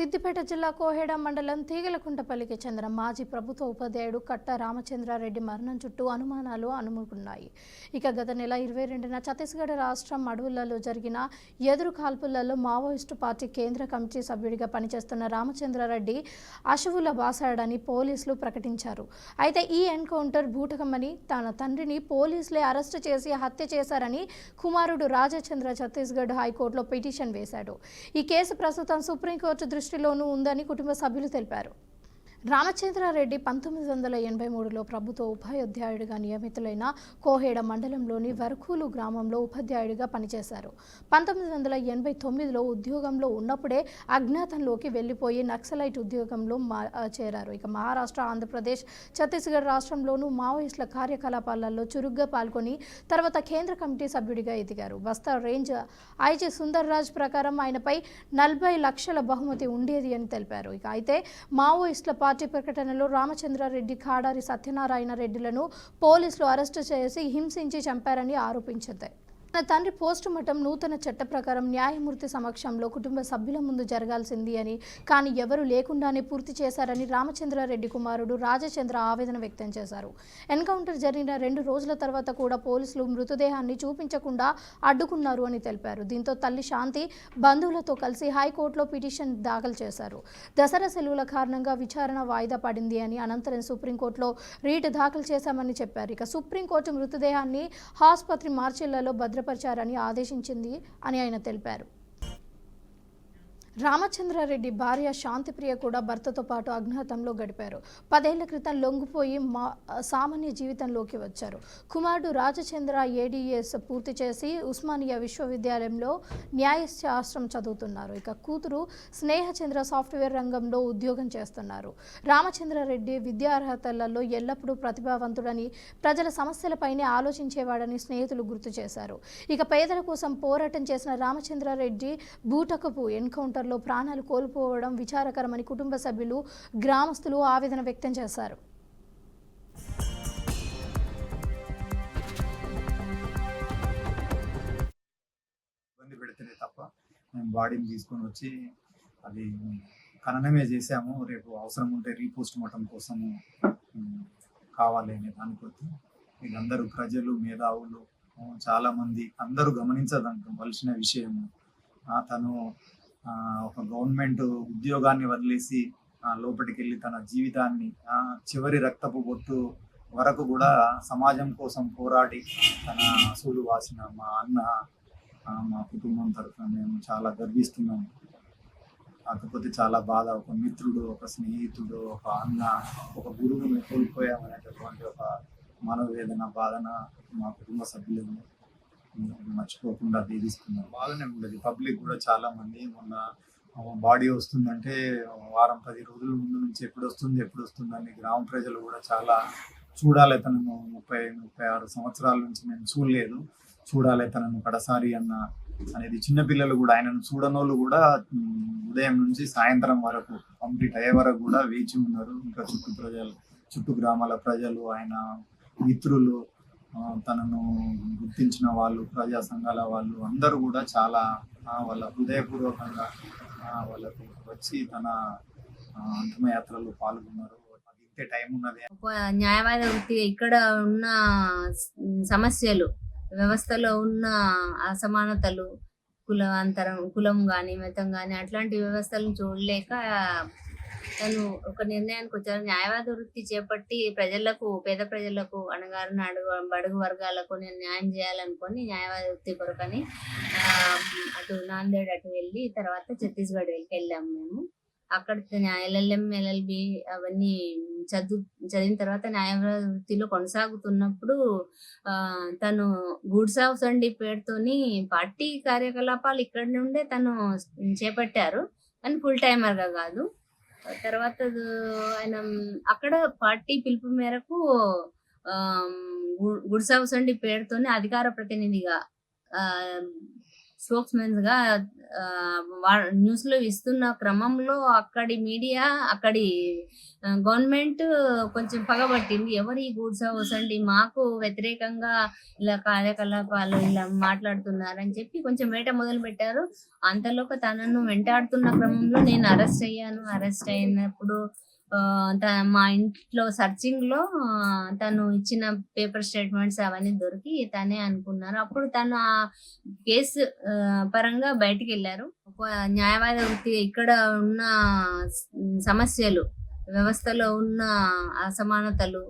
సిద్దిపేట జిల్లా కోహెడ మండలం తీగలకుంటపల్లికి చెందిన మాజీ ప్రభుత్వ ఉపాధ్యాయుడు కట్ట రామచంద్రారెడ్డి మరణం చుట్టూ అనుమానాలు అలుముకున్నాయి. ఇక గత నెల 22న ఛత్తీస్గఢ్ రాష్ట్రం అడవులలో జరిగిన ఎదురు కాల్పులలో మావోయిస్టు పార్టీ కేంద్ర కమిటీ సభ్యుడిగా పనిచేస్తున్న రామచంద్రారెడ్డి అశువుల బాసాడని పోలీసులు ప్రకటించారు. అయితే ఈ ఎన్కౌంటర్ బూటకమని, తన తండ్రిని పోలీసులే అరెస్టు చేసి హత్య చేశారని కుమారుడు రాజచంద్ర ఛత్తీస్గఢ్ హైకోర్టులో పిటిషన్ వేశాడు. ఈ కేసు ప్రస్తుతం సుప్రీంకోర్టు దృష్టిలోనూ ఉందని కుటుంబ సభ్యులు తెలిపారు. రామచంద్రారెడ్డి 1983లో ప్రభుత్వ ఉపాధ్యాయుడిగా నియమితులైన కోహెడ మండలంలోని వరకూలు గ్రామంలో ఉపాధ్యాయుడిగా పనిచేశారు. 1989లో ఉద్యోగంలో ఉన్నప్పుడే అజ్ఞాతంలోకి వెళ్లిపోయి నక్సలైట్ ఉద్యోగంలో చేరారు. ఇక మహారాష్ట్ర, ఆంధ్రప్రదేశ్, ఛత్తీస్గఢ్ రాష్ట్రంలోనూ మావోయిస్టుల కార్యకలాపాలలో చురుగ్గా పాల్గొని తర్వాత కేంద్ర కమిటీ సభ్యుడిగా ఎదిగారు. బస్తా రేంజ్ ఐజీ సుందర్రాజ్ ప్రకారం ఆయనపై 40 లక్షల బహుమతి ఉండేది అని తెలిపారు. ఇక అయితే మావోయిస్టుల పార్టీ ప్రకటనలో రామచంద్రారెడ్డి, కాడారి సత్యనారాయణ రెడ్డిలను పోలీసులు అరెస్టు చేసి హింసించి చంపారని ఆరోపించింది. తన తండ్రి పోస్టుమార్టం నూతన చట్ట ప్రకారం న్యాయమూర్తి సమక్షంలో కుటుంబ సభ్యుల ముందు జరగాల్సింది అని, కానీ ఎవరూ లేకుండానే పూర్తి చేశారని రామచంద్రారెడ్డి కుమారుడు రాజచంద్ర ఆవేదన వ్యక్తం చేశారు. ఎన్కౌంటర్ జరిగిన 2 రోజుల తర్వాత కూడా పోలీసులు మృతదేహాన్ని చూపించకుండా అడ్డుకున్నారు అని తెలిపారు. దీంతో తల్లి శాంతి బంధువులతో కలిసి హైకోర్టులో పిటిషన్ దాఖలు చేశారు. దసరా సెలవుల కారణంగా విచారణ వాయిదా పడింది అని, అనంతరం సుప్రీంకోర్టులో రీట్ దాఖలు చేశామని చెప్పారు. ఇక సుప్రీంకోర్టు మృతదేహాన్ని ఆసుపత్రి మార్చిళ్లలో భద్రపరిచారని ఆదేశించింది అని ఆయన తెలిపారు. రామచంద్రారెడ్డి భార్య శాంతిప్రియ కూడా భర్తతో పాటు అజ్ఞాతంలో గడిపారు. 10 ఏళ్ల క్రితం లొంగిపోయి సామాన్య జీవితంలోకి వచ్చారు. కుమారుడు రాజచంద్ర ఏడీఎస్ పూర్తి చేసి ఉస్మానియా విశ్వవిద్యాలయంలో న్యాయశాస్త్రం చదువుతున్నారు. ఇక కూతురు స్నేహచంద్ర సాఫ్ట్వేర్ రంగంలో ఉద్యోగం చేస్తున్నారు. రామచంద్రారెడ్డి విద్యార్హతలలో ఎల్లప్పుడూ ప్రతిభావంతుడని, ప్రజల సమస్యలపైనే ఆలోచించేవాడని స్నేహితులు గుర్తు చేశారు. ఇక పేదల కోసం పోరాటం చేసిన రామచంద్రారెడ్డి బూటకపు ఎన్కౌంటర్ లో ప్రాణాలు కోల్పోవడం విచారకరమని కుటుంబ సభ్యులు, గ్రామస్తులు ఆవేదన వ్యక్తం చేశారు. ఇబ్బంది పెడితేనే తప్ప మేము బాడీని తీసుకొని వచ్చి అది ఖననమే చేసాము. రేపు అవసరం ఉంటే రీపోస్ట్ మార్టం కోసము కావాలి అనే దానికొచ్చి వీళ్ళందరూ ప్రజలు, మేధావులు, చాలామంది అందరూ గమనించవలసిన విషయము. తను ఒక గవర్నమెంట్ ఉద్యోగాన్ని వదిలేసి లోపలికి వెళ్ళి తన జీవితాన్ని చివరి రక్తపు బొట్టు వరకు కూడా సమాజం కోసం పోరాడి తన అసూలు వాసిన మా అన్న, మా కుటుంబం తరఫున మేము చాలా గర్విస్తున్నాము. కాకపోతే చాలా బాధ. ఒక మిత్రుడు, ఒక స్నేహితుడు, ఒక అన్న, ఒక గురువుని కోల్పోయామనేటటువంటి ఒక మనోవేదన, బాధన మా కుటుంబ సభ్యులను మర్చిపోకుండా వేధిస్తున్నారు. బాగానే ఉండదు. పబ్లిక్ కూడా చాలా మంది మొన్న బాడీ వస్తుందంటే వారం 10 రోజుల ముందు నుంచి ఎప్పుడు వస్తుంది అని గ్రామ ప్రజలు కూడా చాలా చూడాలి తనను. 36 సంవత్సరాల నుంచి నేను చూడాలి తనను కడసారి అనేది చిన్నపిల్లలు కూడా, ఆయనను చూడనోళ్ళు కూడా ఉదయం నుంచి సాయంత్రం వరకు కంప్లీట్ అయ్యే వరకు కూడా వేచి ఉన్నారు. ఇంకా చుట్టూ గ్రామాల ప్రజలు, ఆయన మిత్రులు, తనను గుర్తించిన వాళ్ళు, ప్రజా సంఘాల వాళ్ళు అందరూ కూడా చాలా వాళ్ళ హృదయపూర్వకంగా వాళ్ళకు వచ్చి తన అంతిమయాత్రలో పాల్గొన్నారు. ఇంతే టైం ఉన్నది. న్యాయవాద వృత్తి ఇక్కడ ఉన్న సమస్యలు, వ్యవస్థలో ఉన్న అసమానతలు, కులం కానీ మతం కానీ అట్లాంటి వ్యవస్థలను చూడలేక తను ఒక నిర్ణయానికి వచ్చారు. న్యాయవాద వృత్తి చేపట్టి పేద ప్రజలకు, అణగారిన బడుగు వర్గాలకు నేను న్యాయం చేయాలనుకొని న్యాయవాద వృత్తి కొరకని అటు నాందేడ్ అటు వెళ్ళి తర్వాత ఛత్తీస్గఢ్ వెళ్ళాము మేము. అక్కడ LLM, LLB అవన్నీ చదివిన తర్వాత న్యాయవాద వృత్తిలో కొనసాగుతున్నప్పుడు తను గూడ్స్ హౌస్ అండి పేరుతోని పార్టీ కార్యకలాపాలు ఇక్కడ నుండే తను చేపట్టారు, కానీ ఫుల్ టైమర్గా కాదు. తర్వాత ఆయన అక్కడ పార్టీ పిలుపు మేరకు గుడ్స్ హౌస్ అండి పేరుతోనే అధికార ప్రతినిధిగా స్పోక్స్మెన్స్ గా న్యూస్ లో ఇస్తున్న క్రమంలో అక్కడి మీడియా, అక్కడి గవర్నమెంట్ కొంచెం పగబట్టింది. ఎవరు ఈ గూడ్స్ హౌస్ అండి, మాకు వ్యతిరేకంగా ఇలా కార్యకలాపాలు ఇలా మాట్లాడుతున్నారని చెప్పి కొంచెం వేట మొదలు పెట్టారు. అంతలోకి తనను వెంటాడుతున్న క్రమంలో నేను అరెస్ట్ అయ్యాను. అరెస్ట్ అయినప్పుడు మా ఇంట్లో సర్చింగ్ లో తను ఇచ్చిన పేపర్ స్టేట్మెంట్స్ అవన్నీ దొరికి తనే అనుకున్నారు. అప్పుడు తను ఆ కేసు పరంగా బయటికి వెళ్ళారు. ఒక న్యాయవాద వృత్తి ఇక్కడ ఉన్న సమస్యలు, వ్యవస్థలో ఉన్న అసమానతలు,